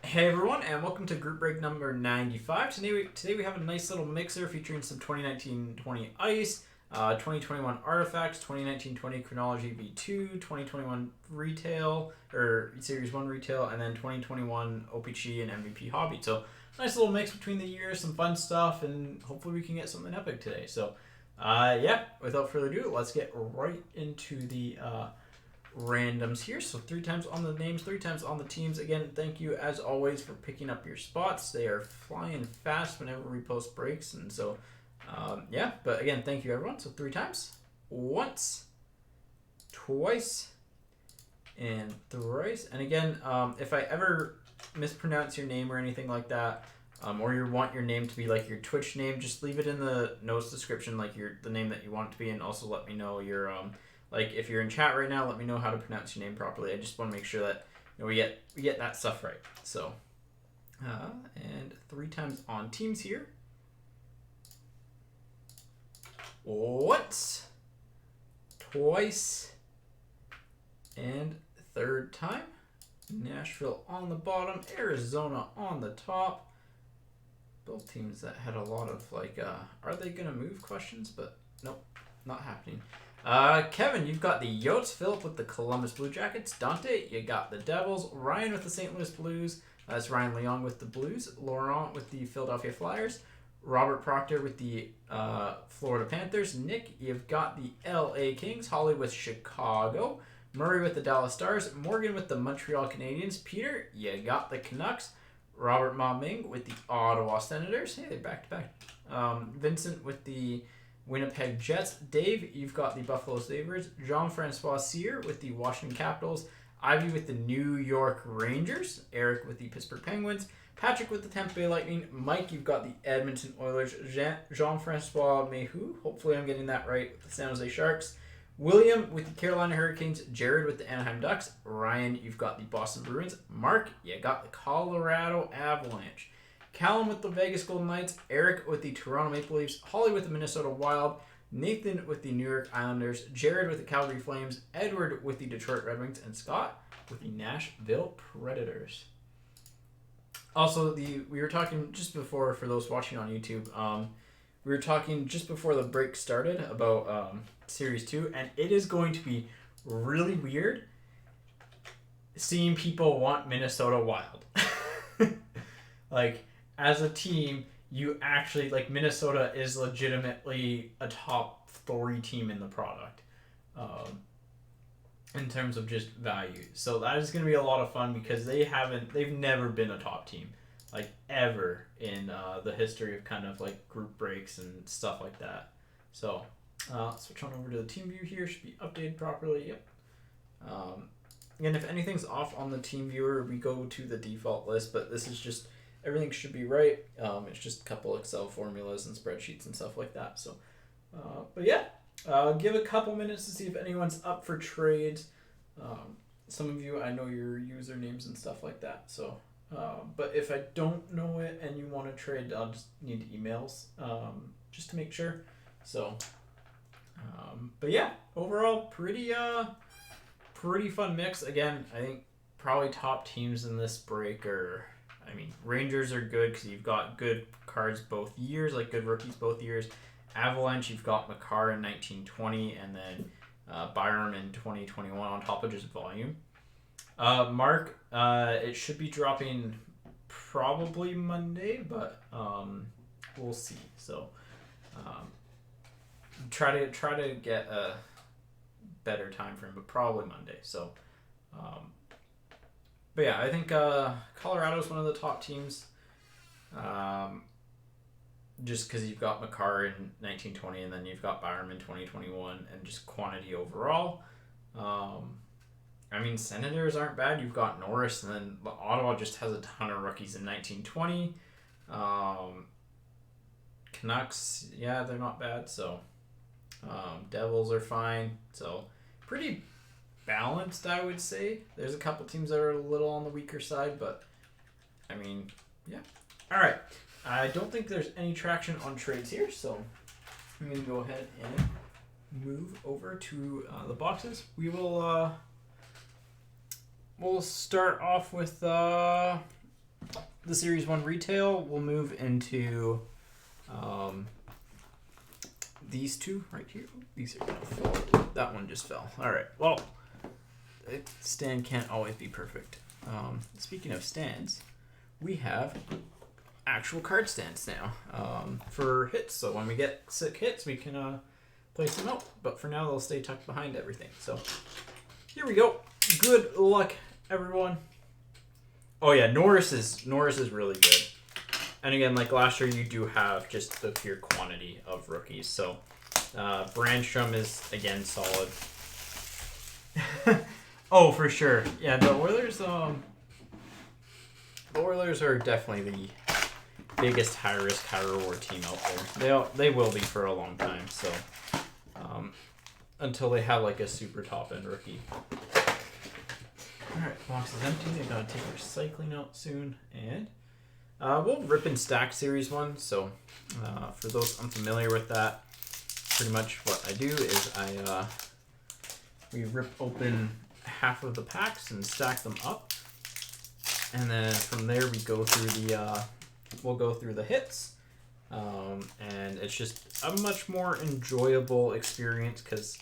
Hey everyone, and welcome to group break number 95. Today we have a nice little mixer featuring some 2019-20 Ice, 2021 Artifacts, 2019-20 Chronology V2, 2021 Retail, or Series 1 Retail, and then 2021 OPG and MVP Hobby. So, nice little mix between the years, some fun stuff, and hopefully we can get something epic today. So, yeah, without further ado, let's get right into the randoms here. So 3 times on the names, 3 times on the teams. Again, thank you as always for picking up your spots. They are flying fast whenever we post breaks, and so yeah, but again, thank you everyone. So 3 times, once, twice, and thrice. And again, if I ever mispronounce your name or anything like that, or you want your name to be like your Twitch name, just leave it in the notes description, like the name that you want it to be, and also let me know your like if you're in chat right now, let me know how to pronounce your name properly. I just want to make sure that we get that stuff right. So, and 3 times on teams here. Once, twice, and 3rd time. Nashville on the bottom, Arizona on the top. Both teams that had a lot of like, are they gonna move questions? But nope, not happening. Kevin, you've got the Yotes. Philip with the Columbus Blue Jackets. Dante, you got the Devils. Ryan with the St. Louis Blues. That's Ryan Leong with the Blues. Laurent with the Philadelphia Flyers. Robert Proctor with the Florida Panthers. Nick, you've got the LA Kings. Holly with Chicago. Murray with the Dallas Stars. Morgan with the Montreal Canadiens. Peter, you got the Canucks. Robert Ma Ming with the Ottawa Senators. Hey, they're back to back. Vincent with the Winnipeg Jets. Dave, you've got the Buffalo Sabres. Jean-Francois Cyr with the Washington Capitals. Ivy with the New York Rangers. Eric with the Pittsburgh Penguins. Patrick with the Tampa Bay Lightning. Mike, you've got the Edmonton Oilers. Jean-Francois Mehu, hopefully I'm getting that right, with the San Jose Sharks. William with the Carolina Hurricanes. Jared with the Anaheim Ducks. Ryan, you've got the Boston Bruins. Mark, you got the Colorado Avalanche. Callum with the Vegas Golden Knights. Eric with the Toronto Maple Leafs. Holly with the Minnesota Wild. Nathan with the New York Islanders. Jared with the Calgary Flames. Edward with the Detroit Red Wings. And Scott with the Nashville Predators. Also, we were talking just before, for those watching on YouTube, we were talking just before the break started about Series 2, and it is going to be really weird seeing people want Minnesota Wild. Like, as a team, you actually, like, Minnesota is legitimately a top 3 team in the product in terms of just value. So that is going to be a lot of fun because they've never been a top team, like, ever in the history of kind of, like, group breaks and stuff like that. So, switch on over to the team view here. Should be updated properly. Yep. And if anything's off on the team viewer, we go to the default list, but this is just, everything should be right. It's just a couple Excel formulas and spreadsheets and stuff like that. So, but yeah, give a couple minutes to see if anyone's up for trades. Some of you, I know your usernames and stuff like that. So, but if I don't know it and you want to trade, I'll just need emails just to make sure. So, but yeah, overall, pretty fun mix. Again, I think probably top teams in this break are, I mean, Rangers are good because you've got good cards both years, like good rookies both years. Avalanche, you've got Makar in 1920 and then Byram in 2021 on top of just volume. Mark, it should be dropping probably Monday, but we'll see. So try to get a better time frame, but probably Monday. So but yeah, I think Colorado is one of the top teams, just because you've got Makar in 1920 and then you've got Byram in 2021 and just quantity overall. I mean, Senators aren't bad. You've got Norris, and then Ottawa just has a ton of rookies in 1920. Canucks, yeah, they're not bad. So Devils are fine. So pretty balanced, I would say. There's a couple teams that are a little on the weaker side, but I mean, yeah. All right. I don't think there's any traction on trades here, so I'm going to go ahead and move over to the boxes. We will we'll start off with the Series 1 retail, we'll move into these two right here. These are going to fall. That one just fell. All right. Well, stand can't always be perfect. Speaking of stands, we have actual card stands now for hits. So when we get sick hits, we can place them out. But for now, they'll stay tucked behind everything. So here we go. Good luck, everyone. Oh yeah, Norris is really good. And again, like last year, you do have just the pure quantity of rookies. So Brandstrom is again solid. Oh, for sure. Yeah, the Oilers are definitely the biggest high risk, high reward team out there. They will be for a long time. So until they have like a super top end rookie. All right, box is empty. I gotta take recycling out soon, and we'll rip and stack Series 1. So for those unfamiliar with that, pretty much what I do is we rip open half of the packs and stack them up, and then from there we go through we'll go through the hits, and it's just a much more enjoyable experience because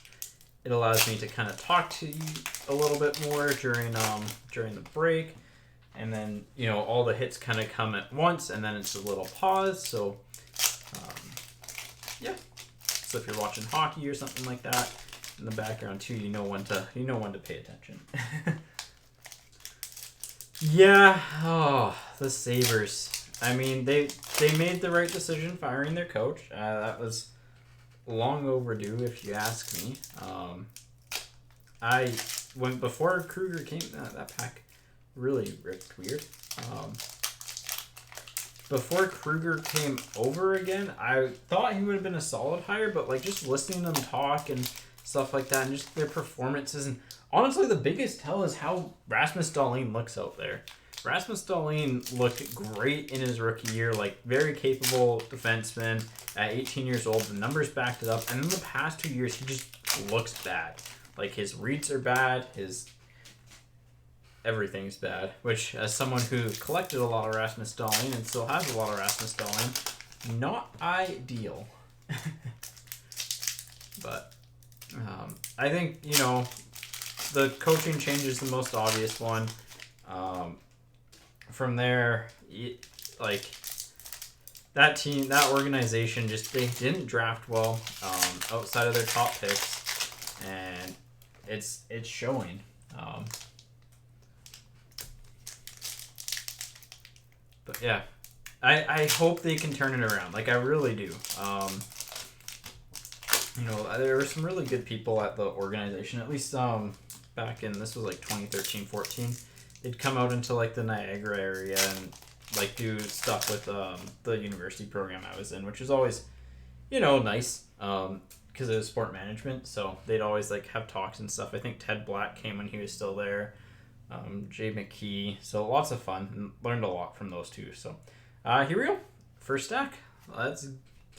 it allows me to kind of talk to you a little bit more during the break, and then all the hits kind of come at once, and then it's a little pause. So yeah. So if you're watching hockey or something like that in the background too, you know when to pay attention. Yeah. Oh, the Sabres. I mean, they made the right decision firing their coach. That was long overdue, if you ask me. Before Kruger came, that pack really ripped weird. Before Kruger came over again, I thought he would have been a solid hire, but like just listening to them talk and stuff like that, and just their performances, and honestly, the biggest tell is how Rasmus Dahlin looks out there. Rasmus Dahlin looked great in his rookie year, like very capable defenseman at 18 years old. The numbers backed it up, and in the past 2 years, he just looks bad. Like his reads are bad, his everything's bad. Which, as someone who collected a lot of Rasmus Dahlin and still has a lot of Rasmus Dahlin, not ideal. But I think the coaching change is the most obvious one. From there, like that team, that organization, just they didn't draft well outside of their top picks, and it's showing. But yeah, I hope they can turn it around. Like I really do. There were some really good people at the organization. At least back in, this was like 2013-14. They'd come out into like the Niagara area and like do stuff with the university program I was in, which was always, nice because it was sport management. So they'd always like have talks and stuff. I think Ted Black came when he was still there. Jay McKee. So lots of fun, and learned a lot from those two. So here we go. First stack. Let's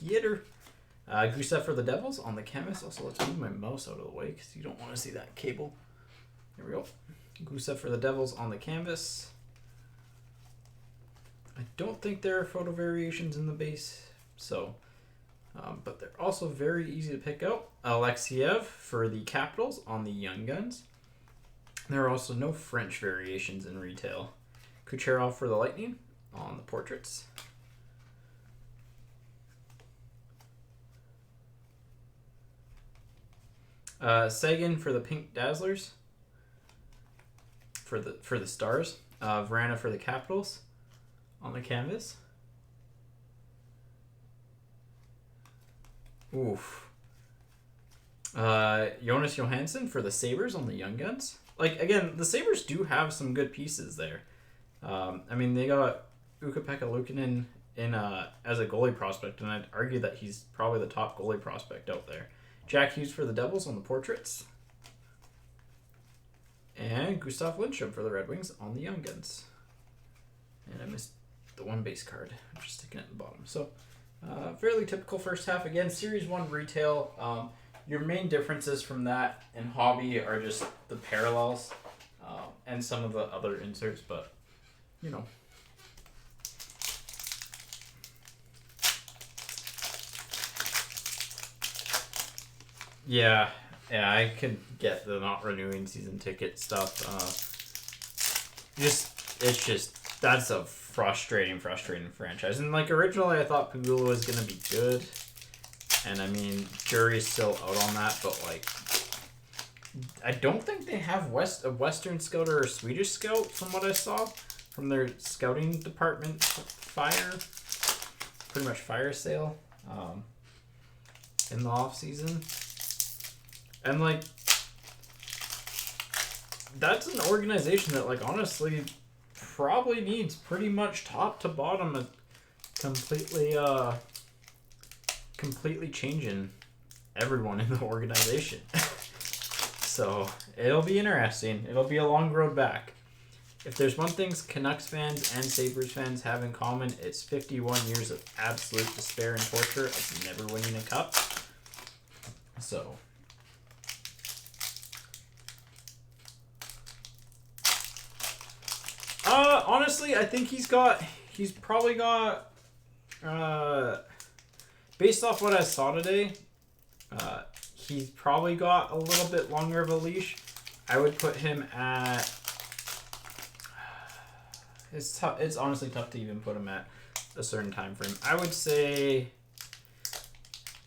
get her. Gusev for the Devils on the canvas. Also, let's move my mouse out of the way because you don't want to see that cable. Here we go. Gusev for the Devils on the canvas. I don't think there are photo variations in the base, so, but they're also very easy to pick out. Alexiev for the Capitals on the Young Guns. There are also no French variations in retail. Kucherov for the Lightning on the portraits. Sagan for the Pink Dazzlers. For the Stars. Vrana for the Capitals on the canvas. Oof. Jonas Johansson for the Sabres on the Young Guns. Like, again, the Sabres do have some good pieces there. I mean, they got Ukko-Pekka Luukkonen in as a goalie prospect, and I'd argue that he's probably the top goalie prospect out there. Jack Hughes for the Devils on the portraits. And Gustav Lindstrom for the Red Wings on the Young Guns. And I missed the one base card. I'm just sticking it at the bottom. So, fairly typical first half. Again, Series 1 retail. Your main differences from that and hobby are just the parallels and some of the other inserts. But, Yeah, I could get the not renewing season ticket stuff. That's a frustrating franchise. And like originally, I thought Pagula was gonna be good, and I mean, jury's still out on that. But like, I don't think they have a Western Scout or a Swedish Scout from what I saw from their scouting department. Pretty much fire sale, in the off season. And, like, that's an organization that, like, honestly probably needs pretty much top to bottom a completely changing everyone in the organization. So, it'll be interesting. It'll be a long road back. If there's one thing Canucks fans and Sabres fans have in common, it's 51 years of absolute despair and torture of never winning a cup. So... honestly, I think he's probably got, based off what I saw today, he's probably got a little bit longer of a leash. I would put him at, it's honestly tough to even put him at a certain time frame. I'd say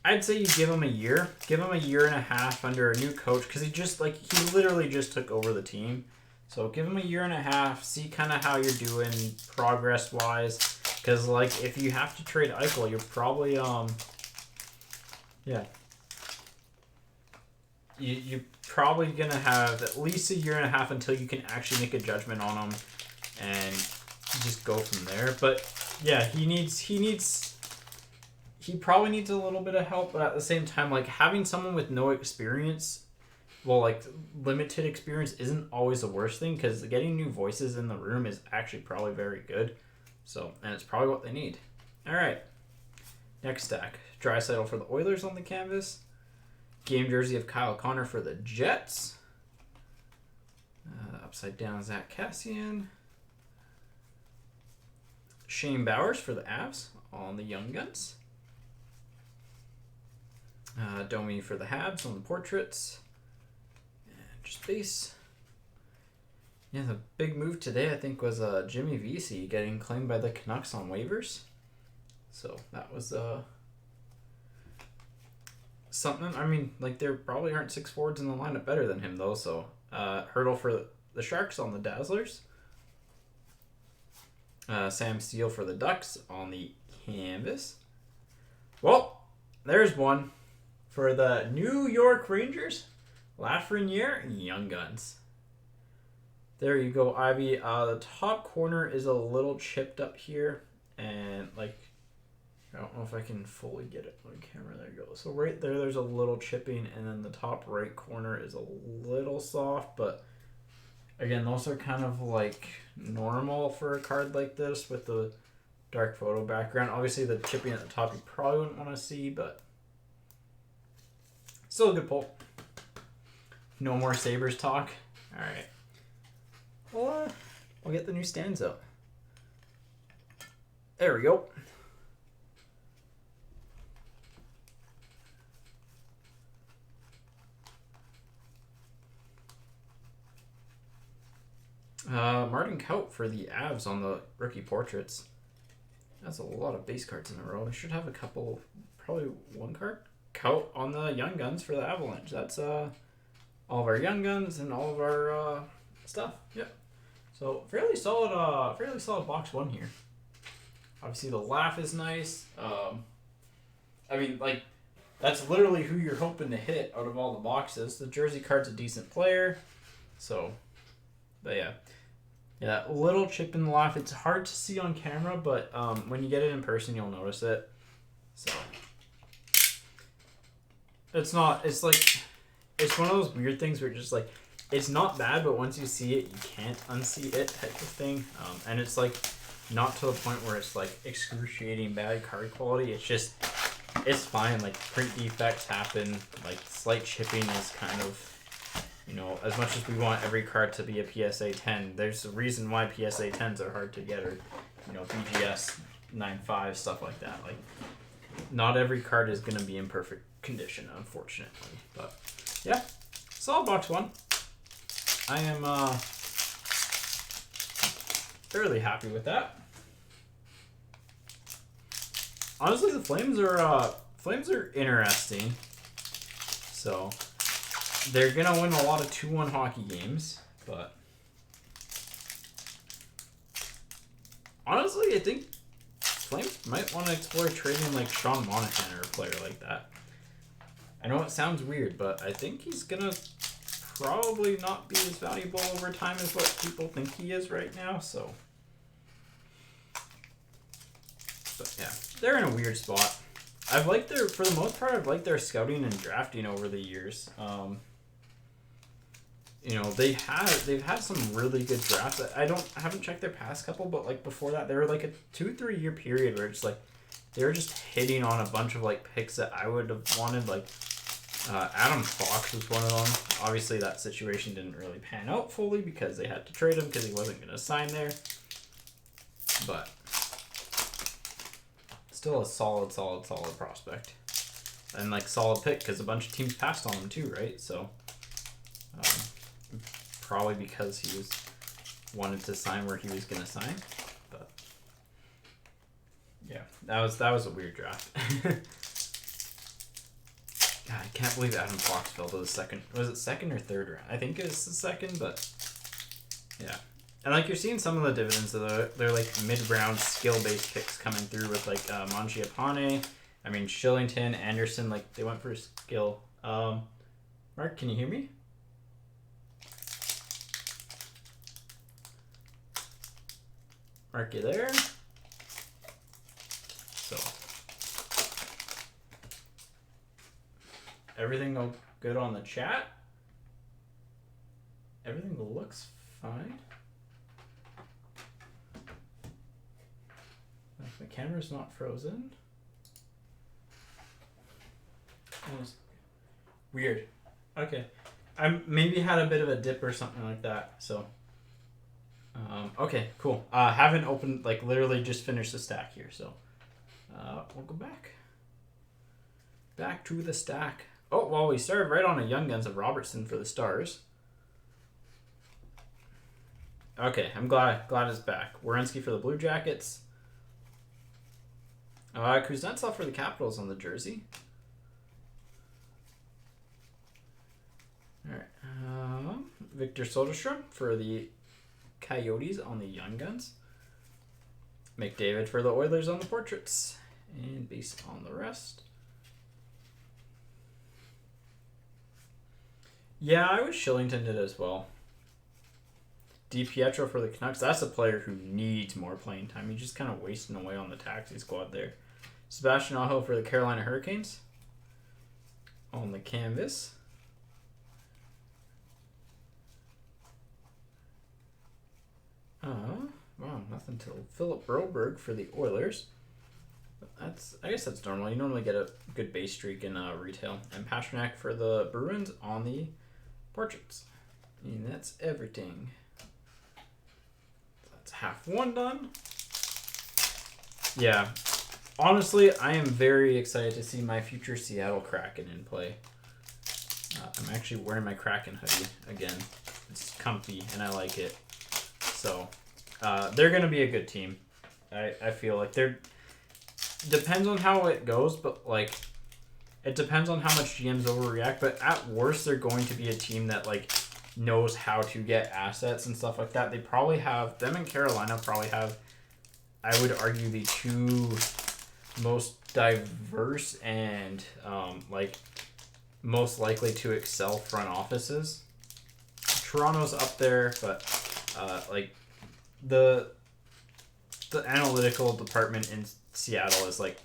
you give him a year. Give him a year and a half under a new coach, because he literally just took over the team. So give him a year and a half, see kind of how you're doing progress-wise. Because, like, if you have to trade Eichel, you're probably, You're probably going to have at least a year and a half until you can actually make a judgment on him and just go from there. But, yeah, he probably needs a little bit of help, but at the same time, like, having someone with no experience... Well, like, limited experience isn't always the worst thing, because getting new voices in the room is actually probably very good. So, and it's probably what they need. All right. Next stack. Draisaitl for the Oilers on the canvas. Game jersey of Kyle Connor for the Jets. Upside down Zach Cassian. Shane Bowers for the Avs on the Young Guns. Domi for the Habs on the portraits. Just base. Yeah, the big move today, I think, was Jimmy Vesey getting claimed by the Canucks on waivers. So that was something. I mean, like, there probably aren't 6 forwards in the lineup better than him, though. So Hurdle for the Sharks on the Dazzlers. Sam Steele for the Ducks on the canvas. Well, there's one for the New York Rangers. Lafreniere, Young Guns. There you go, Ivy. The top corner is a little chipped up here. And, like, I don't know if I can fully get it on camera. There you go. So right there, there's a little chipping. And then the top right corner is a little soft. But, again, those are kind of, like, normal for a card like this with the dark photo background. Obviously, the chipping at the top you probably wouldn't want to see. But still a good pull. No more Sabres talk. All right. Well, we'll get the new stands up. There we go. Martin Kaut for the Avs on the rookie portraits. That's a lot of base cards in a row. I should have a couple, probably one card. Kaut on the Young Guns for the Avalanche. That's all of our Young Guns and all of our stuff. Yep. So fairly solid box one here. Obviously the laugh is nice. I mean, like, that's literally who you're hoping to hit out of all the boxes. The jersey card's a decent player. So, but yeah. Yeah, a little chip in the laugh. It's hard to see on camera, but when you get it in person, you'll notice it. So, it's one of those weird things where just, like, it's not bad, but once you see it, you can't unsee it type of thing. And it's, like, not to the point where it's, like, excruciating bad card quality. It's just, it's fine. Like, print defects happen. Like, slight chipping is kind of, you know, as much as we want every card to be a PSA 10, there's a reason why PSA 10s are hard to get, or, you know, BGS 9.5, stuff like that. Like, not every card is going to be in perfect condition, unfortunately. But yeah, solid box 1. I am fairly happy with that. Honestly, the Flames are interesting. So they're gonna win a lot of 2-1 hockey games, but honestly, I think Flames might want to explore trading like Sean Monahan or a player like that. I know it sounds weird, but I think he's gonna probably not be as valuable over time as what people think he is right now. So, but yeah, they're in a weird spot. I've liked for the most part, I've liked their scouting and drafting over the years. You know, they've had some really good drafts. I haven't checked their past couple, but like before that, they were like a 2-3 year period where it's like they were just hitting on a bunch of like picks that I would have wanted. Like Adam Fox was one of them. Obviously, that situation didn't really pan out fully because they had to trade him because he wasn't going to sign there. But still a solid prospect. And like solid pick because a bunch of teams passed on him too, right? So probably because he wanted to sign where he was going to sign. But yeah, that was a weird draft. God, I can't believe Adam Fox fell to the second. Was it second or third round? I think it was the second, but yeah. And like you're seeing some of the dividends of they're like mid-round skill-based picks coming through with like Mangiapane. I mean Shillington, Anderson. Like they went for skill. Mark, can you hear me? Mark, you there? So everything good on the chat. Everything looks fine. The camera's not frozen. Weird. Okay. I maybe had a bit of a dip or something like that. So, okay, cool. Haven't opened, like literally just finished the stack here. So, we'll go back. Back to the stack. Oh, well, we started right on a Young Guns of Robertson for the Stars. Okay, I'm glad it's back. Werenski for the Blue Jackets. Kuznetsov for the Capitals on the jersey. All right. Victor Soderstrom for the Coyotes on the Young Guns. McDavid for the Oilers on the portraits. And base on the rest. Yeah, I wish Shillington did as well. DiPietro for the Canucks. That's a player who needs more playing time. He's just kind of wasting away on the taxi squad there. Sebastian Aho for the Carolina Hurricanes. On the canvas. Wow, nothing till Philip Broberg for the Oilers. I guess that's normal. You normally get a good base streak in retail. And Pasternak for the Bruins on the portraits. And that's everything. That's half one done. Yeah. Honestly, I am very excited to see my future Seattle Kraken in play. I'm actually wearing my Kraken hoodie again. It's comfy and I like it. So, they're going to be a good team. I feel like they're... Depends on how it goes, but like... It depends on how much GMs overreact, but at worst, they're going to be a team that like knows how to get assets and stuff like that. They probably have... Them and Carolina probably have, I would argue, the two most diverse and like most likely to excel front offices. Toronto's up there, but like the analytical department in Seattle is like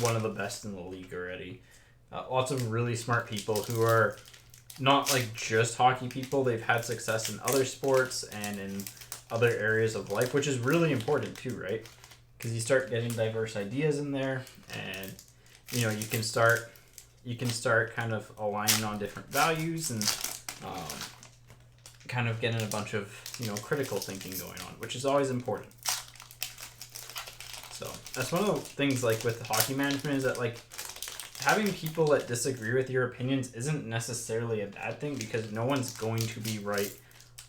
one of the best in the league already. Lots of really smart people who are not like just hockey people. They've had success in other sports and in other areas of life, which is really important too, right? Because you start getting diverse ideas in there, and you know you can start kind of aligning on different values and kind of getting a bunch of critical thinking going on, which is always important. So that's one of the things like with hockey management is that like having people that disagree with your opinions isn't necessarily a bad thing because no one's going to be right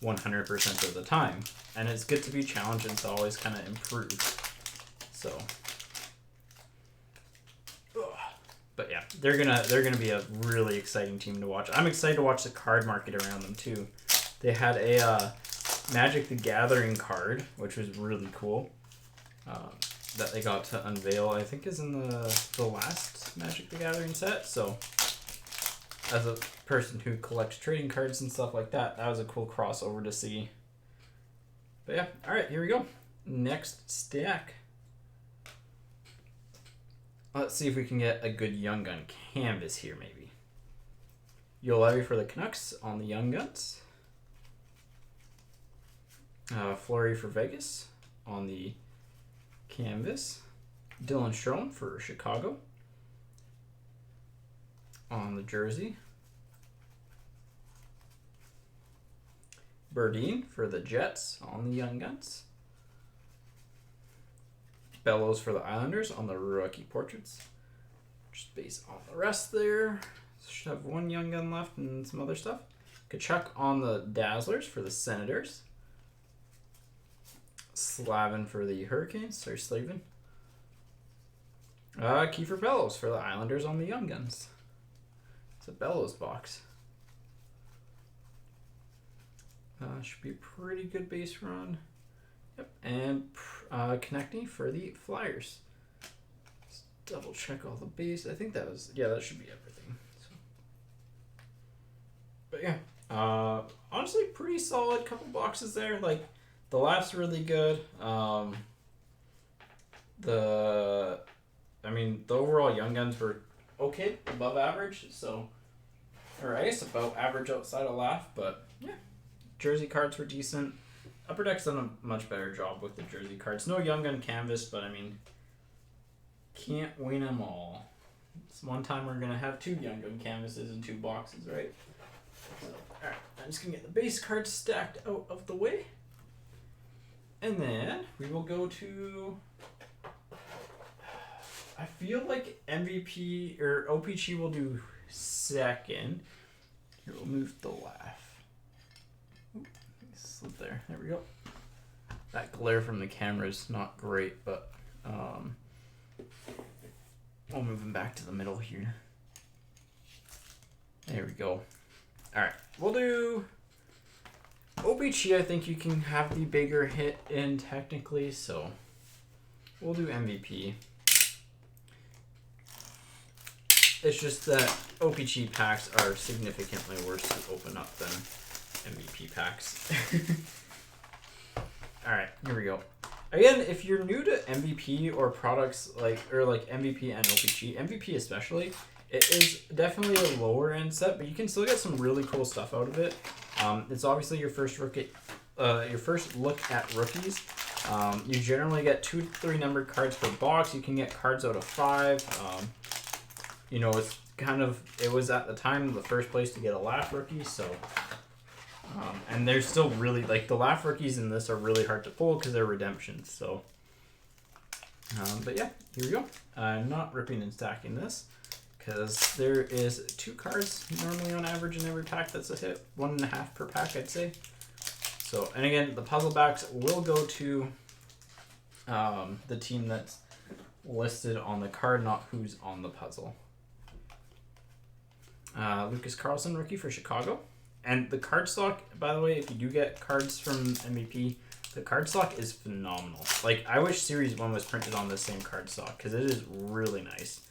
100% of the time. And it's good to be challenged and to always kind of improve. So, but yeah, they're gonna be a really exciting team to watch. I'm excited to watch the card market around them too. They had a Magic the Gathering card, which was really cool. That they got to unveil, I think is in the last Magic the Gathering set. So as a person who collects trading cards and stuff like that, that was a cool crossover to see. But yeah, alright, here we go. Next stack. Let's see if we can get a good Young Gun canvas here maybe. Yolevi for the Canucks on the Young Guns. Fleury for Vegas on the canvas. Dylan Strome for Chicago on the jersey. Berdine for the Jets on the Young Guns. Bellows for the Islanders on the rookie portraits. Just based on the rest there. Should have one Young Gun left and some other stuff. Kachuk on the Dazzlers for the Senators. Slavin for the Hurricanes, or Slavin. Kiefer Bellows for the Islanders on the Young Guns. It's a Bellows box. Should be a pretty good base run. Yep, and Konechny for the Flyers. Let's double check all the base. I think that was, yeah, that should be everything. So. But yeah, honestly, pretty solid couple boxes there. Like, the laugh's really good. The overall Young Guns were okay, above average. So, or I guess about average outside of laugh. But yeah, jersey cards were decent. Upper Deck's done a much better job with the jersey cards. No Young Gun canvas, but I mean, can't win them all. It's one time we're gonna have 2 Young Gun canvases in 2 boxes, right? So, all right, I'm just gonna get the base cards stacked out of the way. And then we will go to, I feel like MVP or OPG will do second. Here, we'll move the laugh. Oop, slip there. There we go. That glare from the camera is not great, but we'll move him back to the middle here. There we go. All right, we'll do OBG. I think you can have the bigger hit in technically, so we'll do MVP. It's just that OPG packs are significantly worse to open up than MVP packs. Alright, here we go. Again, if you're new to MVP or products like MVP and OPG, MVP especially, it is definitely a lower end set, but you can still get some really cool stuff out of it. It's obviously your first rookie, your first look at rookies. You generally get 2 to 3 numbered cards per box. You can get cards out of 5. You know, it's kind of, it was at the time the first place to get a laugh rookie, so and they're still really, like, the laugh rookies in this are really hard to pull because they're redemptions, so but yeah, here we go. I'm not ripping and stacking this because there is 2 cards normally on average in every pack. That's a hit, 1.5 per pack, I'd say. So, and again, the puzzle backs will go to the team that's listed on the card, not who's on the puzzle. Lucas Carlson, rookie for Chicago. And the card stock, by the way, if you do get cards from MVP, the card stock is phenomenal. Like, I wish Series 1 was printed on the same card stock because it is really nice.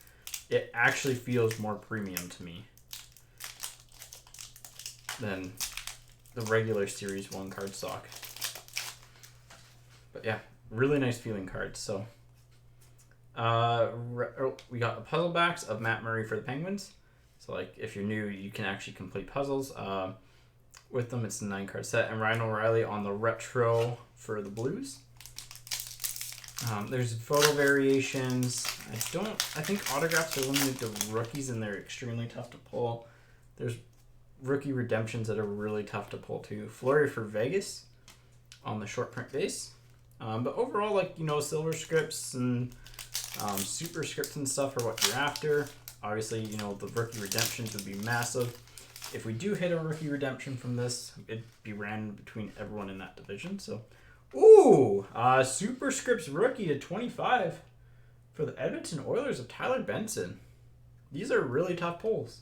It actually feels more premium to me than the regular Series 1 card stock. But yeah, really nice feeling cards. So, we got the puzzle backs of Matt Murray for the Penguins. So, like, if you're new, you can actually complete puzzles. With them, it's a 9-card set. And Ryan O'Reilly on the retro for the Blues. There's photo variations. I think autographs are limited to rookies, and they're extremely tough to pull. There's rookie redemptions that are really tough to pull, too. Fleury for Vegas on the short print base. But overall, like, you know, silver scripts and super scripts and stuff are what you're after. Obviously, you know, the rookie redemptions would be massive. If we do hit a rookie redemption from this, it'd be random between everyone in that division. So, ooh, super scripts rookie to 25 for the Edmonton Oilers of Tyler Benson. These are really tough pulls.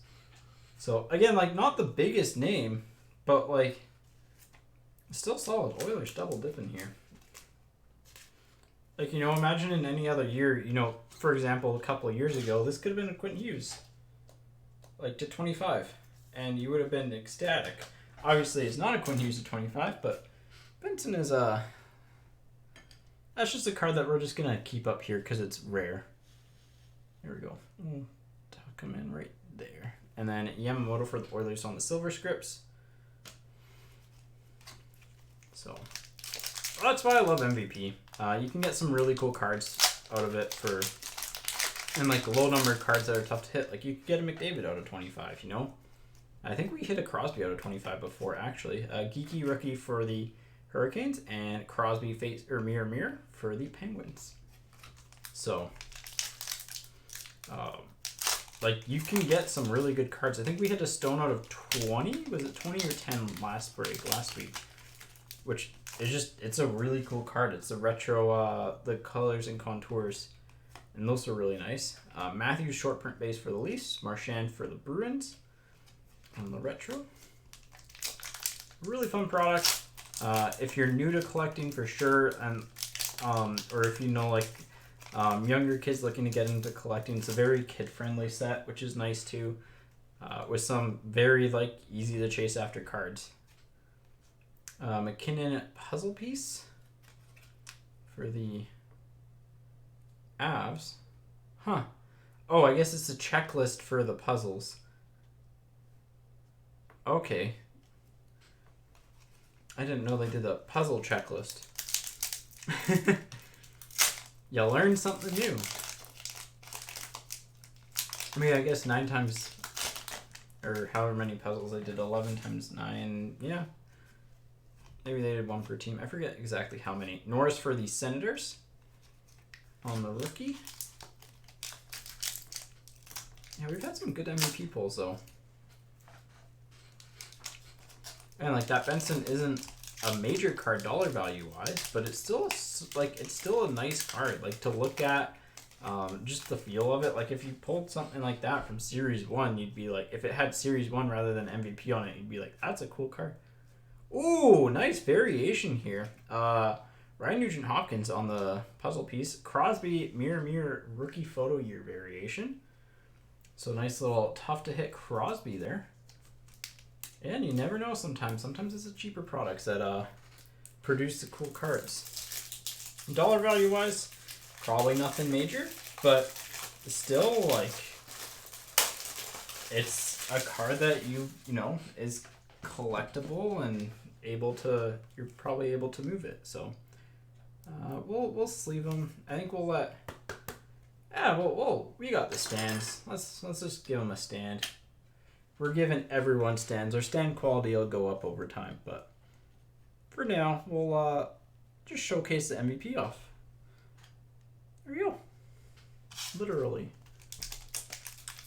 So, again, like, not the biggest name, but, like, still solid. Oilers double dipping here. Like, you know, imagine in any other year, you know, for example, a couple of years ago, this could have been a Quentin Hughes. Like, to 25. And you would have been ecstatic. Obviously, it's not a Quentin Hughes to 25, but Benson is a... That's just a card that we're just going to keep up here because it's rare. There we go. We'll tuck him in right there. And then Yamamoto for the Oilers on the silver scripts. So, well, that's why I love MVP. You can get some really cool cards out of it for... And, like, low numbered cards that are tough to hit. Like, you could get a McDavid out of 25, you know? I think we hit a Crosby out of 25 before, actually. Geeky rookie for the Hurricanes and Crosby face or mirror for the Penguins. So, like, you can get some really good cards. I think we hit a Stone out of 20. Was it 20 or 10 last week? Which is just, it's a really cool card. It's the retro, the colors and contours. And those are really nice. Matthews short print base for the Leafs. Marchand for the Bruins. On the retro. Really fun product. If you're new to collecting for sure, and or if you know, like, younger kids looking to get into collecting, it's a very kid-friendly set, which is nice too, with some very, like, easy to chase after cards. McKinnon puzzle piece for the Avs. Huh. Oh, I guess it's a checklist for the puzzles. Okay. I didn't know they did a puzzle checklist. You learn something new. I mean, I guess 9 times, or however many puzzles they did, 11 times 9, yeah. Maybe they did one per team. I forget exactly how many. Norris for the Senators on the rookie. Yeah, we've had some good MVP pulls, though. And, like, that Benson isn't a major card dollar value wise, but it's still a nice card, like, to look at. Just the feel of it. Like, if you pulled something like that from Series 1, you'd be like, if it had Series 1 rather than MVP on it, you'd be like, that's a cool card. Ooh, nice variation here. Ryan Nugent-Hopkins on the puzzle piece. Crosby mirror rookie photo year variation. So nice little tough to hit Crosby there. And you never know sometimes. Sometimes it's the cheaper products that produce the cool cards. Dollar value wise, probably nothing major, but still, like, it's a card that you know is collectible and you're probably able to move it. So we'll sleeve them. I think we'll let. Yeah, we got the stands. Let's just give them a stand. We're giving everyone stands. Our stand quality will go up over time, but for now, we'll just showcase the MVP off. There we go. Literally.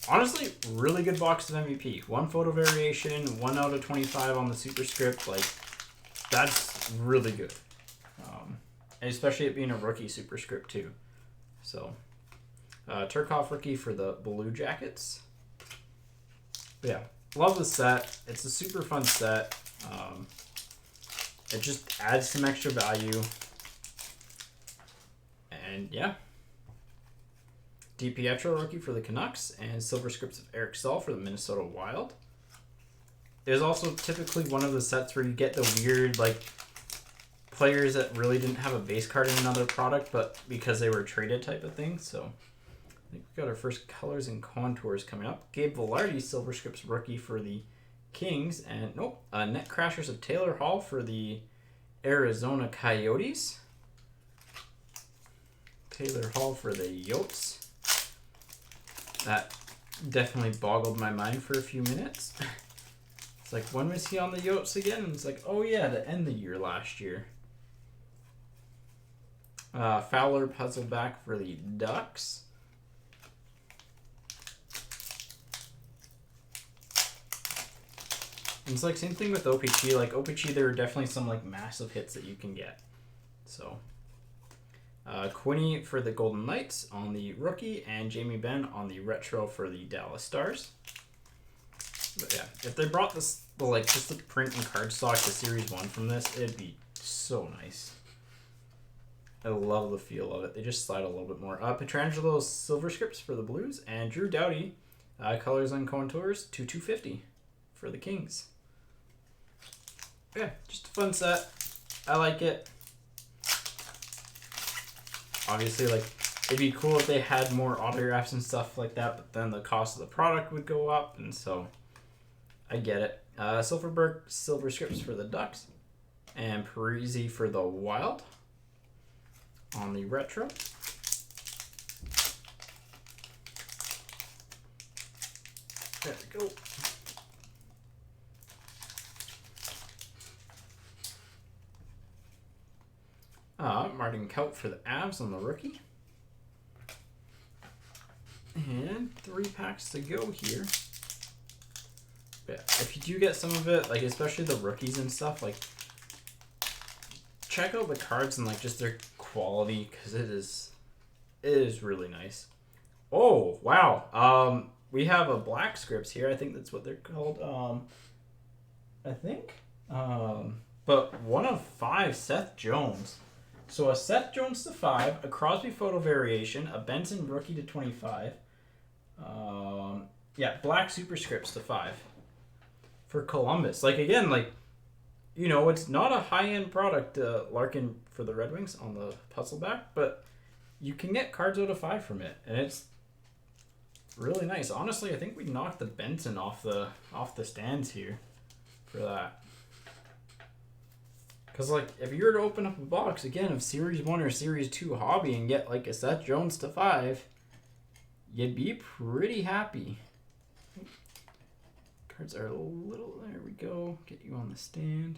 Honestly, really good box of MVP. 1 photo variation, 1 out of 25 on the superscript. Like, that's really good. And especially it being a rookie superscript too. So, Turkov rookie for the Blue Jackets. But yeah, love the set. It's a super fun set. It just adds some extra value. And yeah. DiPietro rookie for the Canucks and silver scripts of Eric Staal for the Minnesota Wild. There's also typically one of the sets where you get the weird, like, players that really didn't have a base card in another product, but because they were traded type of thing. So I think we've got our first colors and contours coming up. Gabe Vilardi, silver scripts rookie for the Kings, and net crashers of Taylor Hall for the Arizona Coyotes. Taylor Hall for the Yotes. That definitely boggled my mind for a few minutes. It's like, when was he on the Yotes again? And it's like, oh yeah, to end the year last year. Fowler puzzle back for the Ducks. And it's like same thing with OPG. Like OPG, there are definitely some like massive hits that you can get. So Quinny for the Golden Knights on the rookie, and Jamie Benn on the retro for the Dallas Stars. But yeah, if they brought this, like just the print and cardstock to Series 1 from this, it'd be so nice. I love the feel of it. They just slide a little bit more. Petrangelo's silver scripts for the Blues, and Drew Doughty, colors and contours to 250 for the Kings. Yeah, just a fun set. I like it. Obviously, like, it'd be cool if they had more autographs and stuff like that, but then the cost of the product would go up, and so I get it. Silverberg silver scripts for the Ducks, and Parisi for the Wild on the retro. There we go. Martin Kaut for the Avs on the rookie. And 3 packs to go here. Yeah, if you do get some of it, like especially the rookies and stuff, like check out the cards and like just their quality, because it is really nice. Oh wow, we have a black scripts here. I think that's what they're called. I think. But 1 of 5 Seth Jones. So a Seth Jones to 5, a Crosby photo variation, a Benson rookie to 25. Yeah, black superscripts to 5 for Columbus. Like again, like, you know, it's not a high-end product, Larkin for the Red Wings on the puzzle back, but you can get cards out of 5 from it, and it's really nice. Honestly, I think we knocked the Benson off the stands here for that. Because, like, if you were to open up a box, again, of Series 1 or Series 2 hobby and get, like, a Seth Jones to 5, you'd be pretty happy. Cards are a little... There we go. Get you on the stand.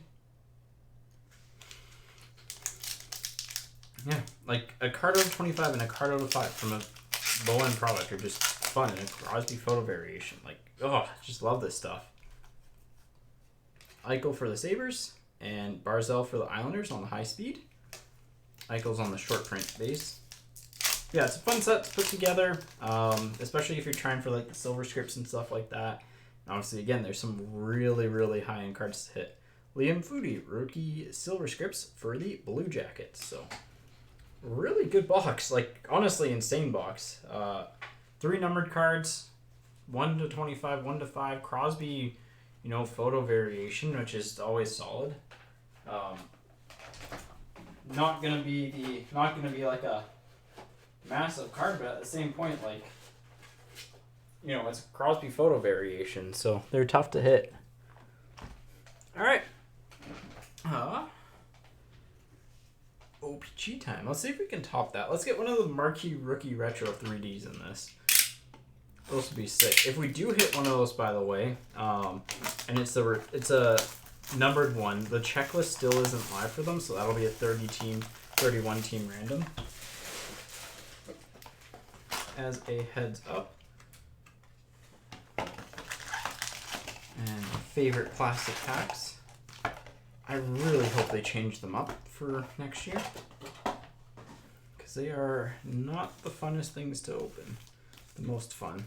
Yeah, like, a card out of 25 and a card out of 5 from a low-end product are just fun. And a Crosby photo variation. Like, oh, just love this stuff. Eichel for the Sabres. And Barzell for the Islanders on the high speed. Eichel's on the short print base. Yeah, it's a fun set to put together, especially if you're trying for like the silver scripts and stuff like that. And obviously, again, there's some really, really high-end cards to hit. Liam Foudy, rookie silver scripts for the Blue Jackets. So, really good box. Like, honestly, insane box. 3 numbered cards, 1 to 25, 1 to 5. Crosby, you know, photo variation, which is always solid. Not gonna be like a massive card, but at the same point, like, you know, it's Crosby photo variation, so they're tough to hit. All right. OPG time. Let's see if we can top that. Let's get one of the marquee rookie retro 3Ds in this. Those would be sick. If we do hit one of those, by the way, and it's a numbered one, the checklist still isn't live for them, so that'll be a 31 team random. As a heads up. And my favorite plastic packs. I really hope they change them up for next year, because they are not the funnest things to open. The most fun.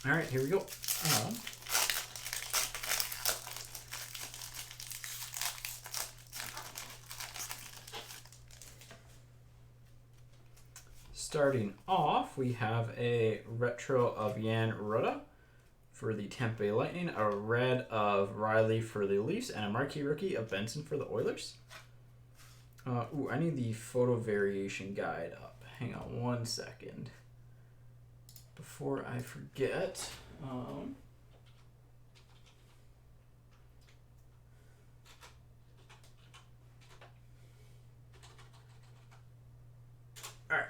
All right, here we go. Starting off, we have a retro of Jan Rutta for the Tampa Bay Lightning, a red of Riley for the Leafs, and a marquee rookie of Benson for the Oilers. I need the photo variation guide up. Hang on 1 second. Before I forget. Alright.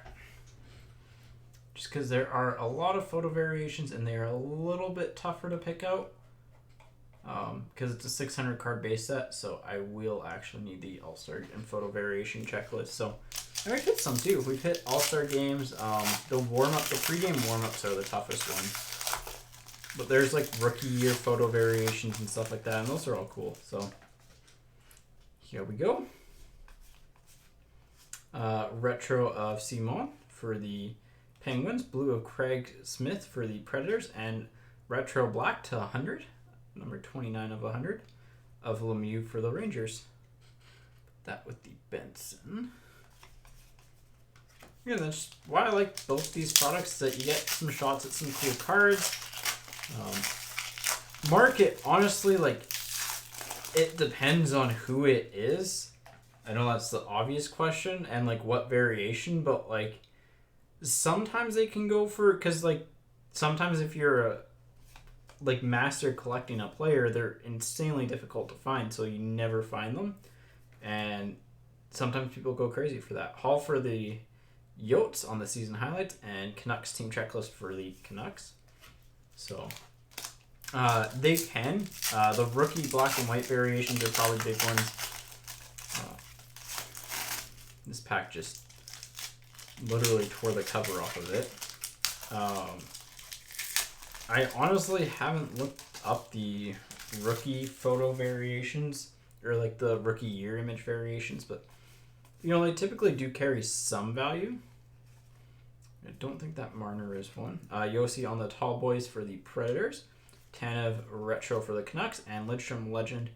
Just because there are a lot of photo variations and they are a little bit tougher to pick out. because it's a 600 card base set, so I will actually need the All-Star and photo variation checklist. So and we've hit some too. We've hit All-Star games. The pregame warm-ups are the toughest ones. But there's like rookie year photo variations and stuff like that, and those are all cool. So here we go. Retro of Simon for the Penguins, blue of Craig Smith for the Predators, and retro black to 100. Number 29 of 100 of Lemieux for the Rangers. That with the Benson. Yeah, that's why I like both these products, is that you get some shots at some cool cards. Market, honestly, like, it depends on who it is. I know that's the obvious question, and like what variation, but like sometimes they can go for, because like sometimes if you're a like master collecting a player, they're insanely difficult to find, so you never find them, and sometimes people go crazy for that. Hall for the Yotes on the season highlights, and Canucks team checklist for the Canucks. So they can. The rookie black and white variations are probably big ones. This pack just literally tore the cover off of it. I honestly haven't looked up the rookie photo variations or like the rookie year image variations, but you know, they typically do carry some value. I don't think that Marner is one. Yossi on the Tall Boys for the Predators, Tanev retro for the Canucks, and Lidstrom legend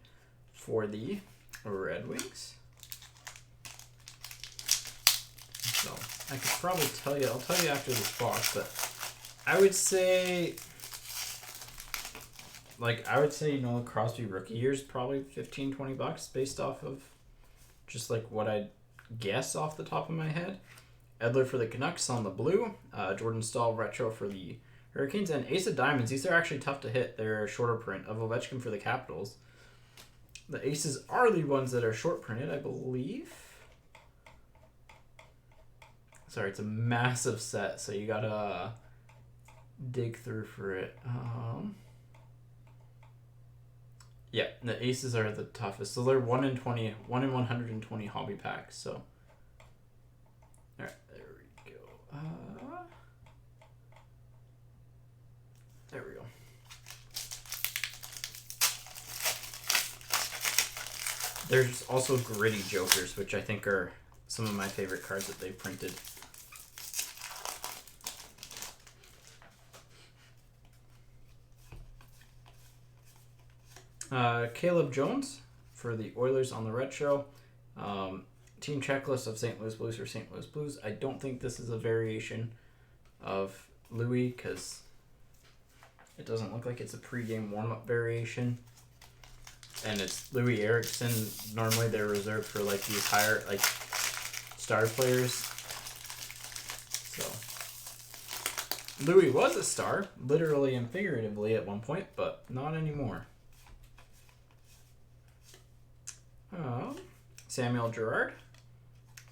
for the Red Wings. So I could probably tell you, I'll tell you after this box, but I would say, you know, Crosby rookie year is probably $15-20 based off of just like what I'd guess off the top of my head. Edler for the Canucks on the blue, Jordan Staal retro for the Hurricanes, and Ace of Diamonds. These are actually tough to hit. They're a shorter print of Ovechkin for the Capitals. The aces are the ones that are short printed, I believe. Sorry, it's a massive set, so you gotta dig through for it. Yeah, the aces are the toughest. So they're 1 in 120 hobby packs. So, all right, there we go. There we go. There's also gritty jokers, which I think are some of my favorite cards that they've printed. Caleb Jones for the Oilers on the retro. Team checklist of St. Louis Blues for St. Louis Blues. I don't think this is a variation of Louis because it doesn't look like it's a pregame warm-up variation. And it's Louis Erickson. Normally they're reserved for like these higher like star players. So Louis was a star, literally and figuratively at one point, but not anymore. Samuel Girard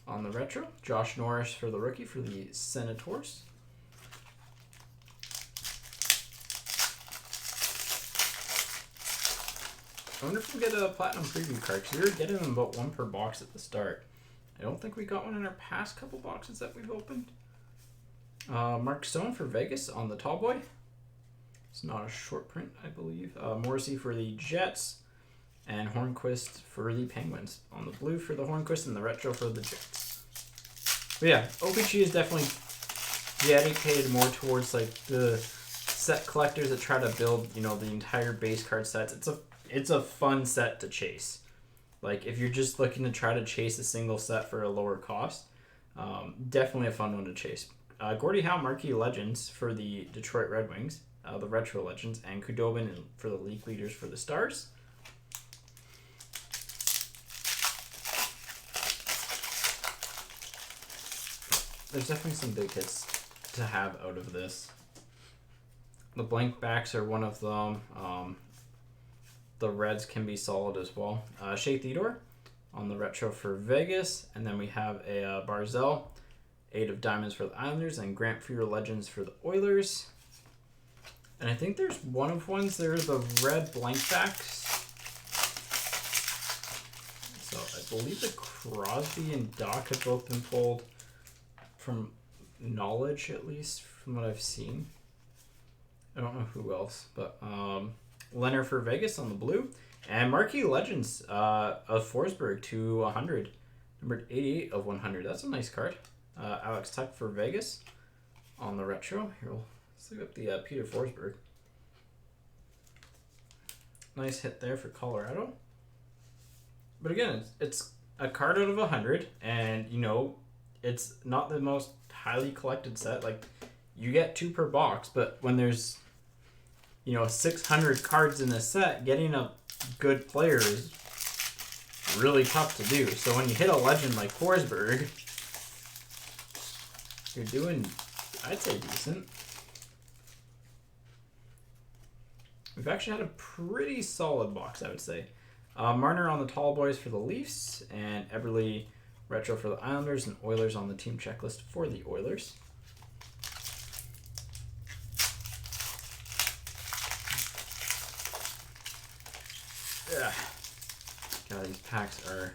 on the retro. Josh Norris for the rookie for the Senators. I wonder if we'll get a platinum preview card, because we were getting them about one per box at the start. I don't think we got one in our past couple boxes that we've opened. Mark Stone for Vegas on the Tall Boy. It's not a short print, I believe. Morrissey for the Jets. And Hornquist for the Penguins. On the blue for the Hornquist and the retro for the Jets. But yeah, OPG is definitely dedicated more towards like the set collectors that try to build, you know, the entire base card sets. It's a fun set to chase. Like if you're just looking to try to chase a single set for a lower cost, definitely a fun one to chase. Gordie Howe Marquee Legends for the Detroit Red Wings, the retro legends, and Khudobin for the league leaders for the Stars. There's definitely some big hits to have out of this. The blank backs are one of them. The reds can be solid as well. Shea Theodore on the retro for Vegas. And then we have a Barzell, 8 of diamonds for the Islanders, and Grant Fuhrer Legends for the Oilers. And I think there's one of ones, there are the red blank backs. So I believe the Crosby and Doc have both been pulled from knowledge, at least from what I've seen. I don't know who else, but Leonard for Vegas on the blue. And Marquee Legends of Forsberg to 100. Numbered 88 of 100. That's a nice card. Alex Tuck for Vegas on the retro. Here, let's look up the Peter Forsberg. Nice hit there for Colorado. But again, it's a card out of 100, and you know, it's not the most highly collected set. Like, you get 2 per box, but when there's, you know, 600 cards in a set, getting a good player is really tough to do. So when you hit a legend like Forsberg, you're doing, I'd say, decent. We've actually had a pretty solid box, I would say. Marner on the Tall Boys for the Leafs, and Eberle retro for the Islanders, and Oilers on the team checklist for the Oilers. Ugh. God, these packs are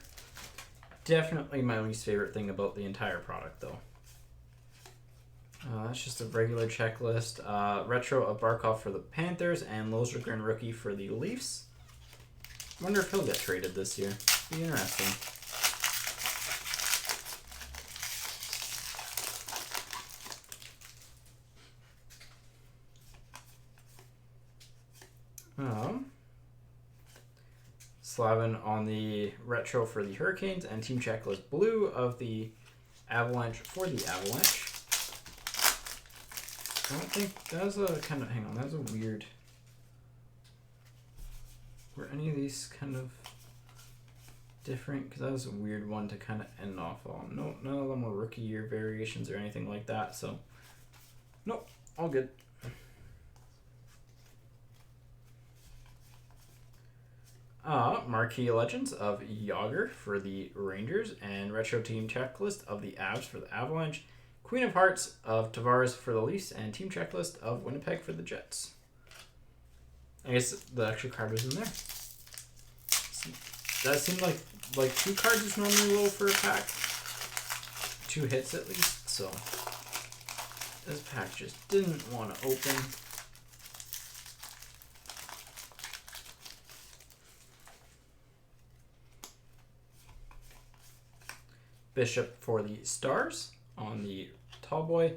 definitely my least favorite thing about the entire product, though. That's just a regular checklist. Retro of Barkov for the Panthers, and Lozergren rookie for the Leafs. Wonder if he'll get traded this year. Be interesting. Slavin on the retro for the Hurricanes, and team checklist blue of the Avalanche for the Avalanche. I don't think that was a kind of, hang on, that was a weird. Were any of these kind of different? Because that was a weird one to kind of end off on. No, none of them were rookie year variations or anything like that. So, nope, all good. Marquee Legends of Yager for the Rangers, and retro team checklist of the Avs for the Avalanche. Queen of Hearts of Tavares for the Leafs, and team checklist of Winnipeg for the Jets. I guess the extra card was in there. That seemed like 2 cards is normally low for a pack. 2 hits at least, so this pack just didn't want to open. Bishop for the Stars on the Tall Boy.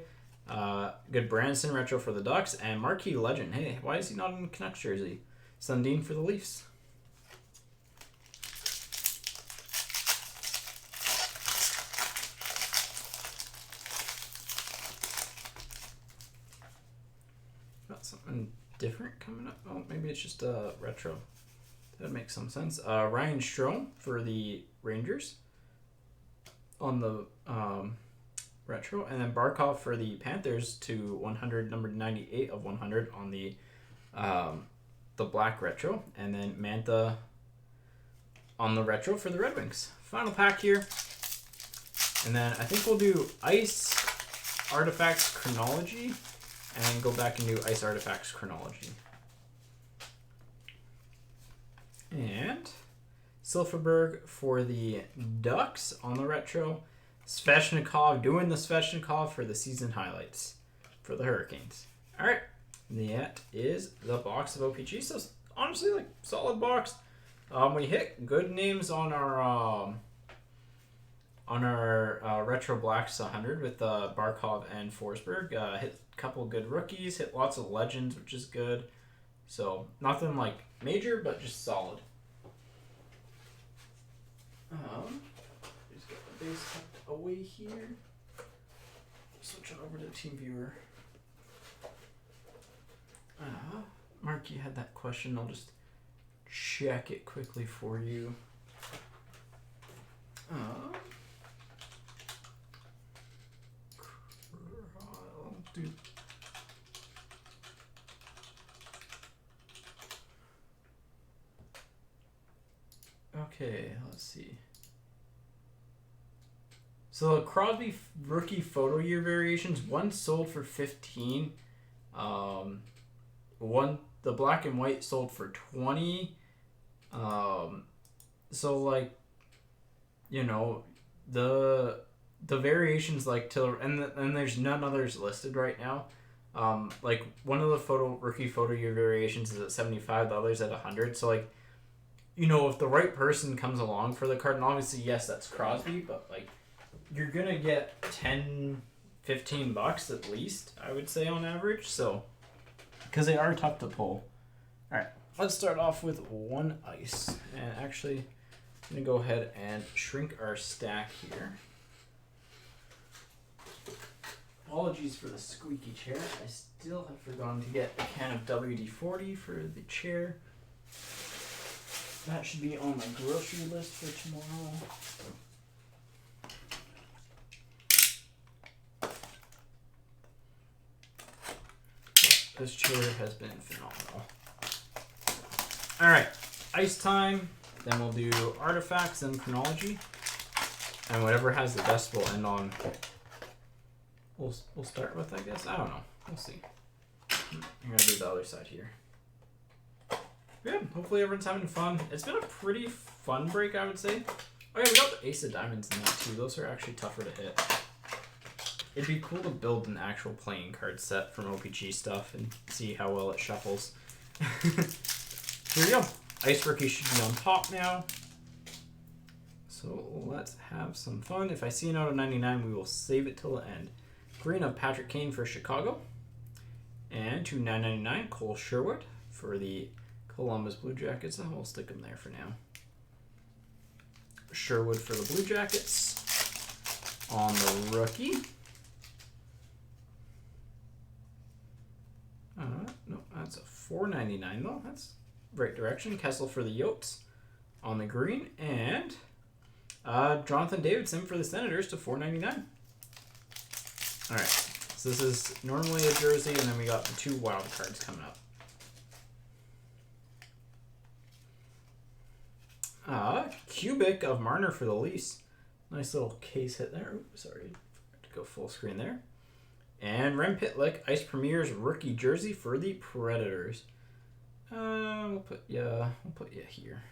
Good Branson retro for the Ducks, and Marquee Legend. Hey, why is he not in Canucks jersey? Sundin for the Leafs. Got something different coming up. Oh, maybe it's just a retro. That makes some sense. Ryan Strome for the Rangers on the retro, and then Barkov for the Panthers to 100, numbered 98 of 100 on the black retro, and then Mantha on the retro for the Red Wings. Final pack here, and then I think we'll do Ice Artifacts Chronology and go back and do Ice Artifacts Chronology. And Silfverberg for the Ducks on the retro. Sveshnikov doing the Sveshnikov for the season highlights for the Hurricanes. All right, that is the box of OPG. So honestly, like, solid box. We hit good names on our retro blacks 100 with Barkov and Forsberg. Hit a couple good rookies. Hit lots of legends, which is good. So nothing like major, but just solid. Just get the base tucked away here. Switch it over to TeamViewer. Mark, you had that question. I'll just check it quickly for you. Okay, let's see. So the Crosby rookie photo year variations, one sold for 15. the black and white sold for 20. So like, you know, the variations like till and there's none others listed right now. Like one of the rookie photo year variations is at 75, the others at 100. So like, you know, if the right person comes along for the card, and obviously yes, that's Crosby, but like you're gonna get 10, 15 bucks at least, I would say on average. So because they are tough to pull. All right, let's start off with one ice, and actually I'm gonna go ahead and shrink our stack here. Apologies for the squeaky chair. I still have forgotten to get a can of WD-40 for the chair. That should be on my grocery list for tomorrow. This chair has been phenomenal. Alright, ice time. Then we'll do artifacts and chronology. And whatever has the best we'll end on. We'll start with, I guess. I don't know. We'll see. I'm going to do the other side here. Yeah, hopefully everyone's having fun. It's been a pretty fun break, I would say. Oh yeah, we got the Ace of Diamonds in that too. Those are actually tougher to hit. It'd be cool to build an actual playing card set from OPG stuff and see how well it shuffles. Here we go. Ice Rookie should be on top now. So let's have some fun. If I see an out of 99, we will save it till the end. Green of Patrick Kane for Chicago. And to 9.99, Cole Sherwood for the Columbus Blue Jackets. We'll stick them there for now. Sherwood for the Blue Jackets. On the rookie. No, that's a $4.99 though. That's right direction. Kessel for the Yotes on the green. And Jonathan Davidson for the Senators to $4.99. Alright, so this is normally a jersey, and then we got the 2 wild cards coming up. Cubic of Marner for the Leafs. Nice little case hit there. Oops, sorry, to go full screen there. And Rem Pitlick, Ice Premier's rookie jersey for the Predators. We'll put you here.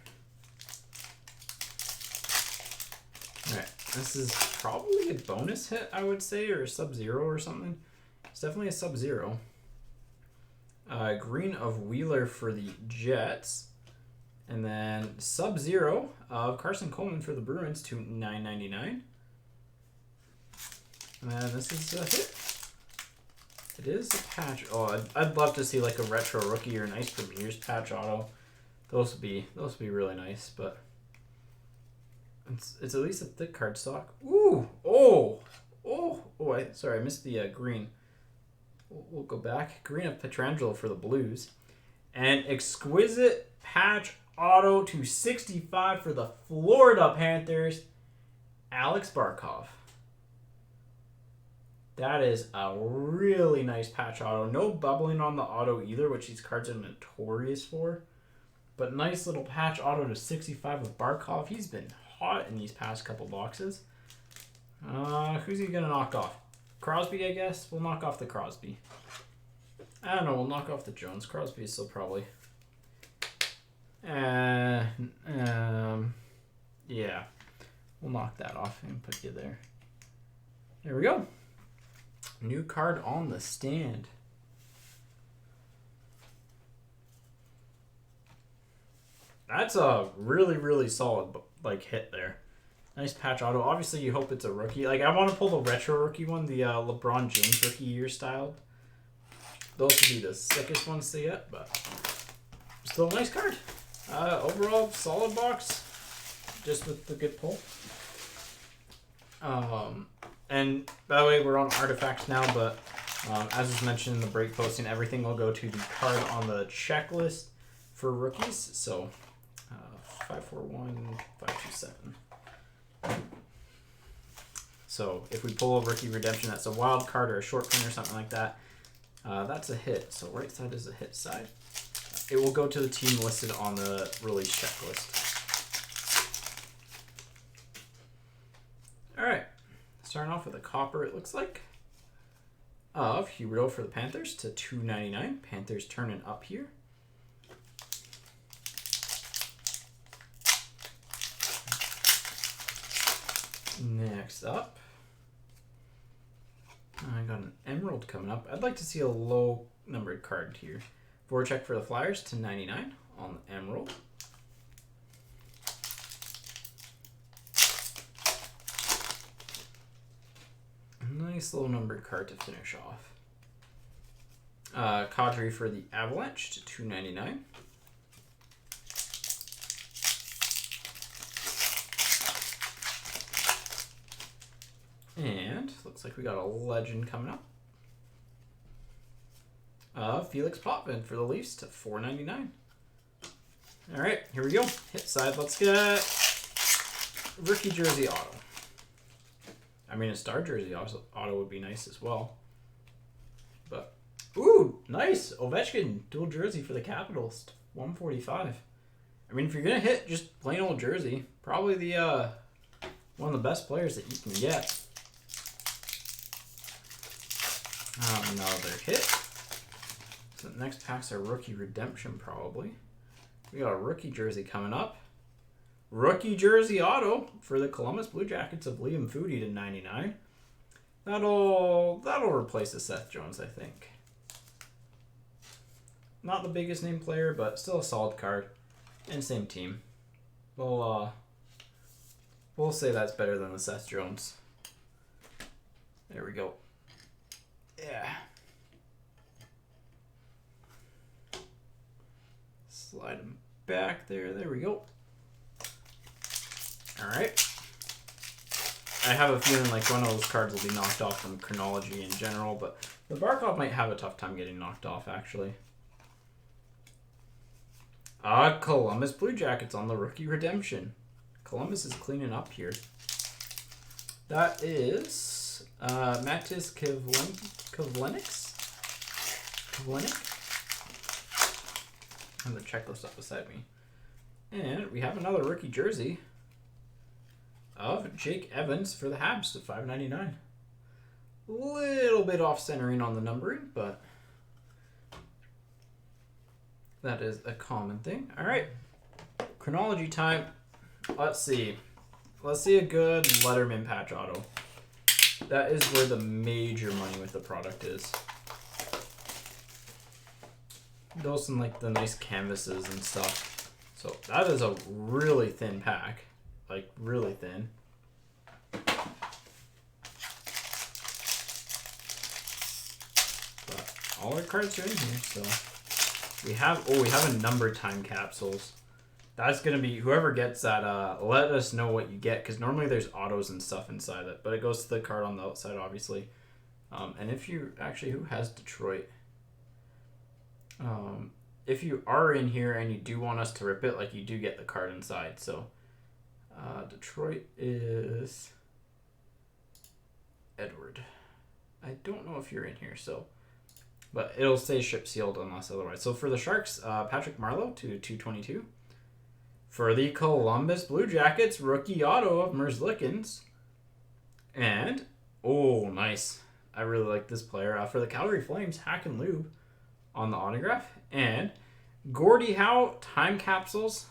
Alright, this is probably a bonus hit, I would say, or a Sub-Zero or something. It's definitely a Sub-Zero. Green of Wheeler for the Jets. And then Sub-Zero of Carson Coleman for the Bruins to $9.99. And then this is a hit. It is a patch. Oh, I'd love to see like a retro rookie or an Ice Premier's patch auto. Those would be really nice, but it's at least a thick card stock. Ooh, sorry, I missed the green. We'll go back. Green of Pietrangelo for the Blues, and exquisite patch auto to 65 for the Florida Panthers, Alex Barkov. That is a really nice patch auto. No bubbling on the auto either, which these cards are notorious for. But nice little patch auto to 65 with Barkov. He's been hot in these past couple boxes. Who's he going to knock off? Crosby, I guess? We'll knock off the Crosby. I don't know. We'll knock off the Jones. Crosby is still probably... yeah. We'll knock that off and put you there. There we go. New card on the stand. That's a really, really solid like hit there. Nice patch auto. Obviously, you hope it's a rookie. Like, I want to pull the retro rookie one, the LeBron James rookie year style. Those would be the sickest ones to get, but still a nice card. Overall, solid box, just with the good pull. And by the way, we're on artifacts now, but as was mentioned in the break posting, everything will go to the card on the checklist for rookies. So 541, 527. So if we pull a rookie redemption, that's a wild card or a short print or something like that. That's a hit. So right side is the hit side. It will go to the team listed on the release checklist. All right. Starting off with a copper, it looks like. of Huberdeau for the Panthers to 299. Panthers turning up here. Next up, I got an Emerald coming up. I'd like to see a low numbered card here. Voracek for the Flyers to 99 on the Emerald. Nice low numbered card to finish off. Kadri for the Avalanche to 299. And looks like we got a legend coming up. Felix Potvin for the Leafs to 499. All right, here we go. Hit side. Let's get rookie jersey auto. I mean, a star jersey auto would be nice as well. But, ooh, nice. Ovechkin, dual jersey for the Capitals, 145. I mean, if you're going to hit just plain old jersey, probably the one of the best players that you can get. Another hit. So the next pack's our rookie redemption, probably. We got a rookie jersey coming up. Rookie jersey auto for the Columbus Blue Jackets of Liam Foudy to 99. That'll replace the Seth Jones, I think. Not the biggest name player, but still a solid card. And same team. We'll say that's better than the Seth Jones. There we go. Yeah. Slide him back there. There we go. All right. I have a feeling like one of those cards will be knocked off from Chronology in general, but the Barkov might have a tough time getting knocked off, actually. Columbus Blue Jackets on the rookie redemption. Columbus is cleaning up here. That is Matis Kivlenic. I have the checklist up beside me. And we have another rookie jersey of Jake Evans for the Habs to 599. Little bit off centering on the numbering, but that is a common thing. All right, Chronology time. Let's see a good Letterman patch auto. That is where the major money with the product is. Those and like the nice canvases and stuff. So that is a really thin pack. Like really thin. But all our cards are in here, so we have a numbered time capsules. That's gonna be whoever gets that, let us know what you get, because normally there's autos and stuff inside it, but it goes to the card on the outside, obviously. And if you actually, who has Detroit? If you are in here and you do want us to rip it, like you do get the card inside. So Detroit is Edward. I don't know if you're in here, so, but it'll stay ship sealed unless otherwise. So for the Sharks, Patrick Marleau to 222. For the Columbus Blue Jackets, rookie auto of Merzlikins. And, oh, nice. I really like this player. For the Calgary Flames, Hack and Lube on the autograph. And Gordie Howe, time capsules,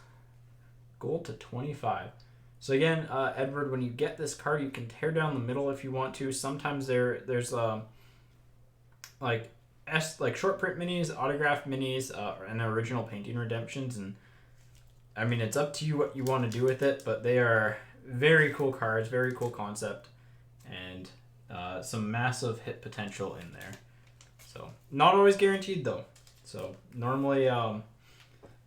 gold to 25. So again, Edward, when you get this card, you can tear down the middle if you want to. Sometimes there's like short print minis, autograph minis, and original painting redemptions, and I mean, it's up to you what you want to do with it, but they are very cool cards, very cool concept, and some massive hit potential in there. So, not always guaranteed, though. So, normally,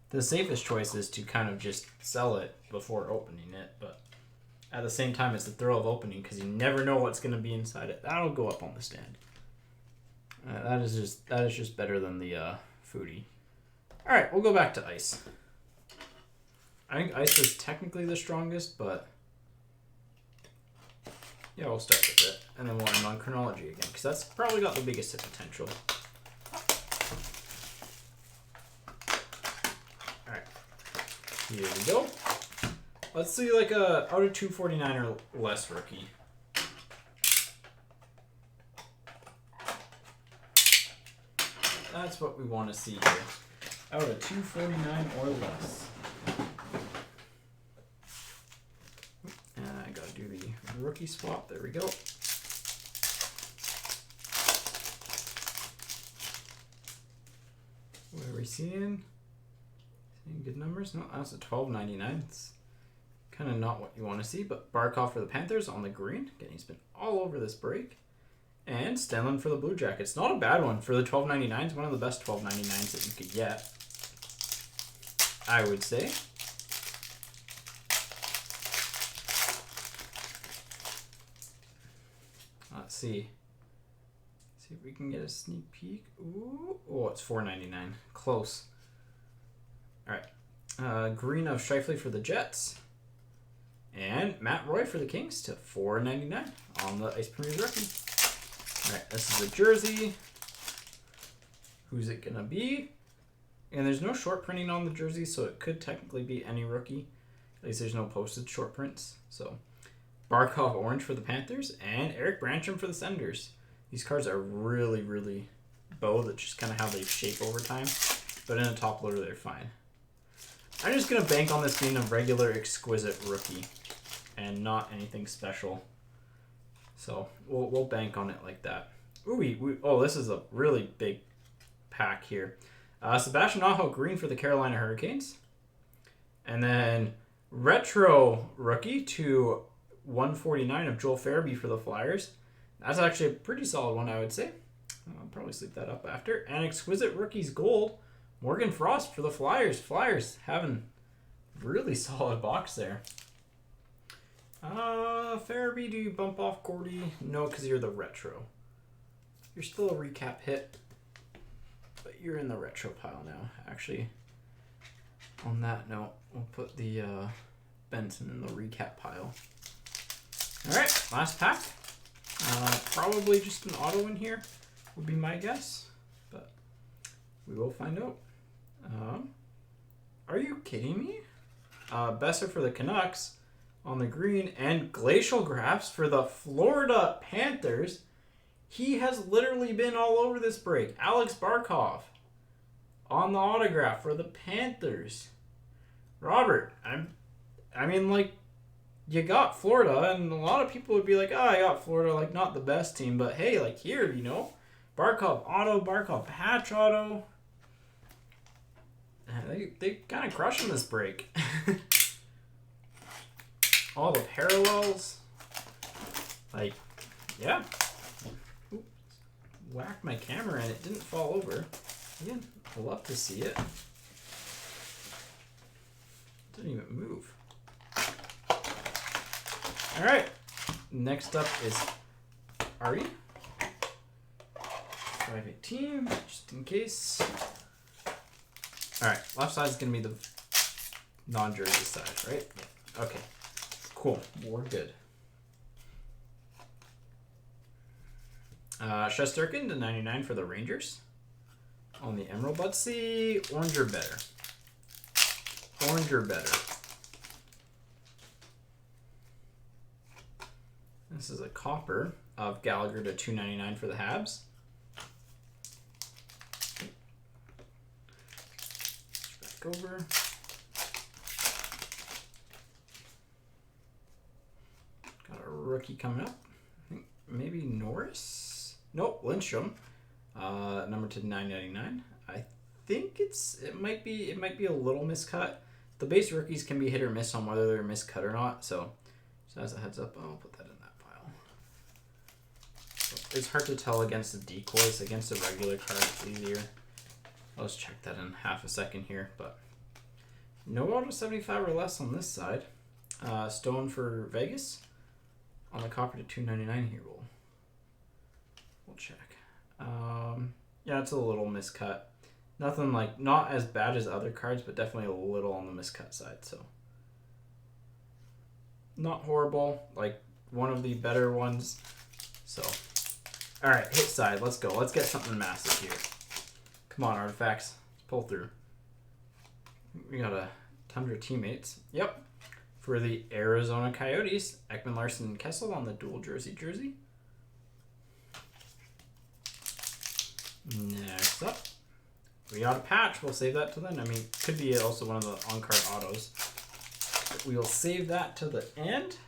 the safest choice is to kind of just sell it before opening it, but at the same time, it's the thrill of opening, because you never know what's going to be inside it. That'll go up on the stand. That is just better than the Foodie. All right, we'll go back to Ice. I think Ice is technically the strongest, but yeah, we'll start with it. And then we'll end on Chronology again, because that's probably got the biggest hit potential. Alright, here we go. Let's see like a out of 249 or less rookie. That's what we want to see here. Out of 249 or less. And I gotta do the rookie swap. There we go. What are we seeing? Seeing good numbers? No, that's a $12.99. It's kind of not what you want to see, but Barkov for the Panthers on the green. Again, he's been all over this break. And Stenlund for the Blue Jackets. Not a bad one for the $12.99. It's one of the best $12.99s that you could get, I would say. Let's see. See if we can get a sneak peek. Ooh, oh, it's $4.99. Close. All right. Green of Scheifele for the Jets. And Matt Roy for the Kings to $4.99 on the Ice Premier's rookie. All right, this is a jersey. Who's it gonna be? And there's no short printing on the jersey, so it could technically be any rookie. At least there's no posted short prints. So Barkov orange for the Panthers and Eric Brancham for the Senators. These cards are really, really bow. That's just kind of how they shape over time. But in a top loader, they're fine. I'm just gonna bank on this being a regular exquisite rookie and not anything special. So we'll bank on it like that. Ooh, oh, this is a really big pack here. Sebastian Aho green for the Carolina Hurricanes. And then retro rookie to 149 of Joel Farabee for the Flyers. That's actually a pretty solid one, I would say. I'll probably sleep that up after. And exquisite rookies gold, Morgan Frost for the Flyers. Flyers having really solid box there. Farabee, do you bump off Gordy? No, because you're the retro. You're still a recap hit, but you're in the retro pile now. Actually, on that note, we'll put the Benson in the recap pile. All right, last pack. Probably just an auto in here would be my guess, but we will find out. Are you kidding me? Besser for the Canucks on the green and Glacial Graphs for the Florida Panthers. He has literally been all over this break. Alex Barkov on the autograph for the Panthers. Robert, I mean, like, you got Florida, and a lot of people would be like, oh, I got Florida, like, not the best team, but hey, like, here, you know, Barkov auto, Barkov patch auto. They kind of crushing this break. All the parallels. Like, yeah. Oops. Whacked my camera and it didn't fall over. Again, I'd love to see it. Didn't even move. All right. Next up is Artie. 518, just in case. All right, left side is going to be the non-jersey side, right? Yeah. Okay, cool. We're good. Shesterkin to 99 for the Rangers. On the Emerald, let's see. Orange or better. Orange or better. This is a copper of Gallagher to 299 for the Habs. Back over. Got a rookie coming up. I think maybe Norris. Nope, Lindstrom. Number to 999. I think it might be a little miscut. The base rookies can be hit or miss on whether they're miscut or not. So as a heads up, I'll put that in that pile. It's hard to tell against the decoys. Against a regular card, it's easier. I'll just check that in half a second here. But no auto 75 or less on this side. Stone for Vegas. On the copper to 299 here, we'll check. Yeah, it's a little miscut. Nothing like, not as bad as other cards, but definitely a little on the miscut side. So not horrible, like one of the better ones. So, all right, hit side. Let's go. Let's get something massive here. Come on, Artifacts. Pull through. We got a Tundra teammates. Yep. For the Arizona Coyotes, Ekman Larson and Kessel on the dual jersey. Next up, we got a patch. We'll save that till then. I mean, could be also one of the on-card autos. But we'll save that to the end.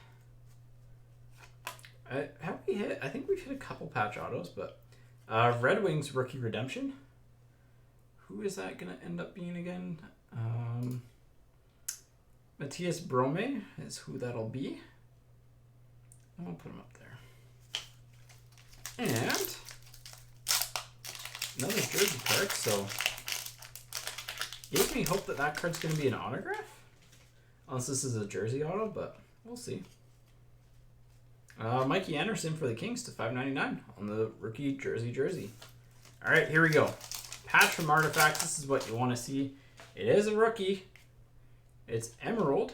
Have we hit? I think we've hit a couple patch autos, but Red Wings Rookie Redemption. Who is that going to end up being again? Matthias Brome is who that'll be. I'll put him up there. And another jersey card, so gives me hope that that card's going to be an autograph. Unless this is a jersey auto, but we'll see. Mikey Anderson for the Kings to $5.99 on the rookie jersey. All right, here we go. Patch from Artifacts. This is what you want to see. It is a rookie. It's Emerald.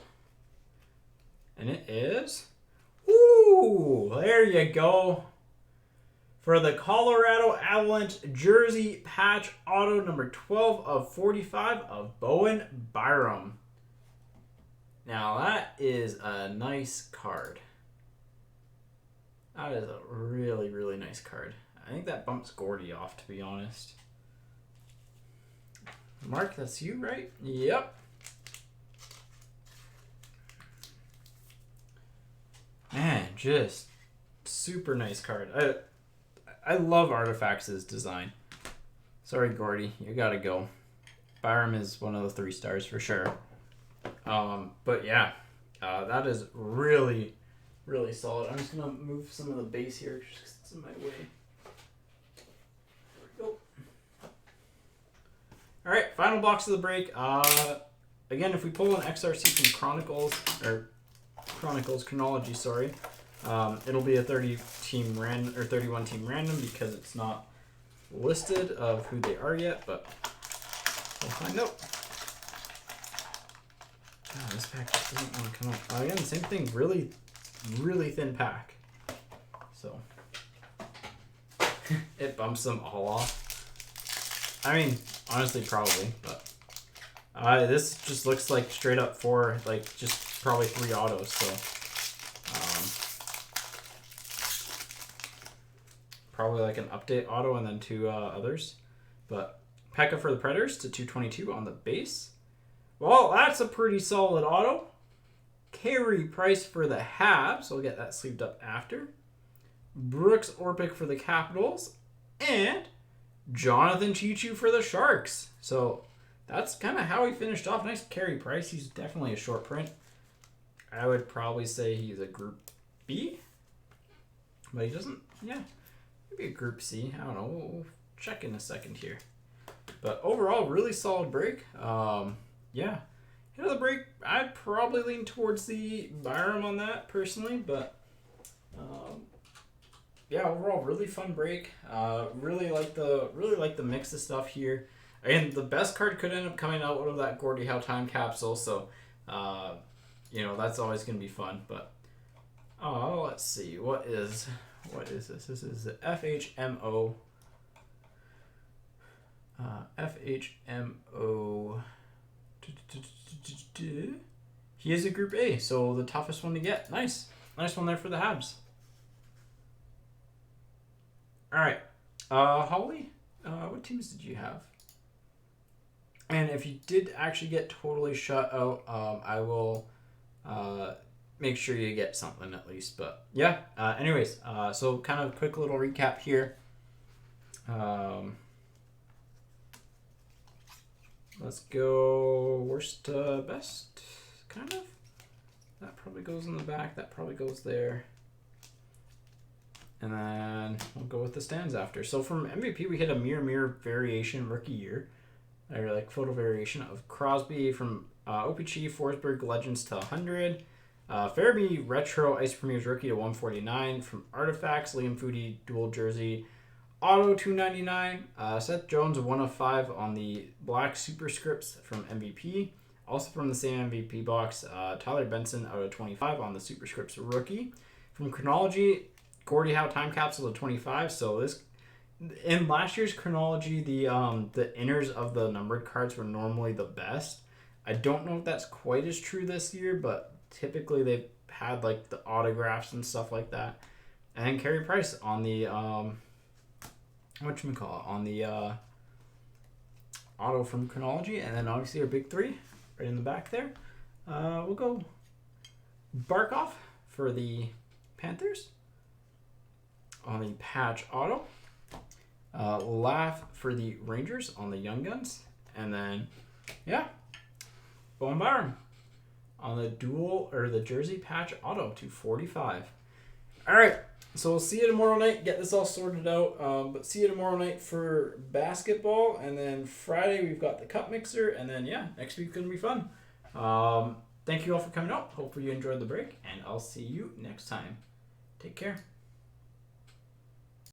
And it is... Ooh, there you go. For the Colorado Avalanche jersey patch auto number 12 of 45 of Bowen Byram. Now that is a nice card. That is a really, really nice card. I think that bumps Gordy off, to be honest. Mark, that's you, right? Yep. Man, just super nice card. I love Artifacts' design. Sorry, Gordy, you gotta go. Byram is one of the 3 stars for sure. But yeah, that is really, really solid. I'm just gonna move some of the base here just 'cause it's in my way. There we go. All right, final box of the break. Again, if we pull an XRC from Chronology, sorry, it'll be a 30-team random or 31-team random because it's not listed of who they are yet, but we'll find out. Oh, this pack just doesn't want to come up. Again, same thing, really, really thin pack. So it bumps them all off. I mean, honestly, probably, but this just looks like straight up 4, like just probably 3 autos. So probably like an update auto and then 2 others. But Pekka for the Predators to 222 on the base. Well, that's a pretty solid auto. Carey Price for the Habs. We'll get that sleeved up after. Brooks Orpik for the Capitals. And Jonathan Cheechoo for the Sharks. So that's kind of how he finished off. Nice Carey Price. He's definitely a short print. I would probably say he's a Group B. But he doesn't, yeah. Maybe a Group C. I don't know. We'll check in a second here. But overall, really solid break. Yeah. The break, I'd probably lean towards the Byram on that personally, but yeah, overall really fun break. Really like the mix of stuff here. And the best card could end up coming out of that Gordie Howe time capsule, so you know, that's always gonna be fun. But let's see, what is this? This is the FHMO. FHMO. He is a Group A, so the toughest one to get. Nice one there for the Habs. All right, Holly, what teams did you have? And if you did actually get totally shut out, I will make sure you get something at least. But yeah, anyways, so kind of quick little recap here. Let's go worst to best, kind of. That probably goes in the back. That probably goes there. And then we'll go with the stands after. So from MVP, we hit a mirror variation rookie year. Or like photo variation of Crosby from OPG, Forsberg Legends to 100. Farabee Retro Ice Premiers rookie to 149. From Artifacts, Liam Foudy dual jersey. Auto 299. Seth Jones 1 of 5 on the black superscripts from MVP. Also from the same MVP box, Tyler Benson out of 25 on the superscripts rookie. From Chronology, Gordie Howe time capsule to 25. So this in last year's Chronology, the inners of the numbered cards were normally the best. I don't know if that's quite as true this year, but typically they've had like the autographs and stuff like that. And then Carey Price on the whatchamacallit, on the auto from Chronology, and then obviously our big three right in the back there. We'll go Barkov for the Panthers on the patch auto. Laugh for the Rangers on the Young Guns. And then, yeah, Bowen Byram on the dual or the jersey patch auto to 45. All right, so we'll see you tomorrow night. Get this all sorted out. But see you tomorrow night for basketball. And then Friday, we've got the cup mixer. And then, yeah, next week's going to be fun. Thank you all for coming out. Hopefully you enjoyed the break. And I'll see you next time. Take care.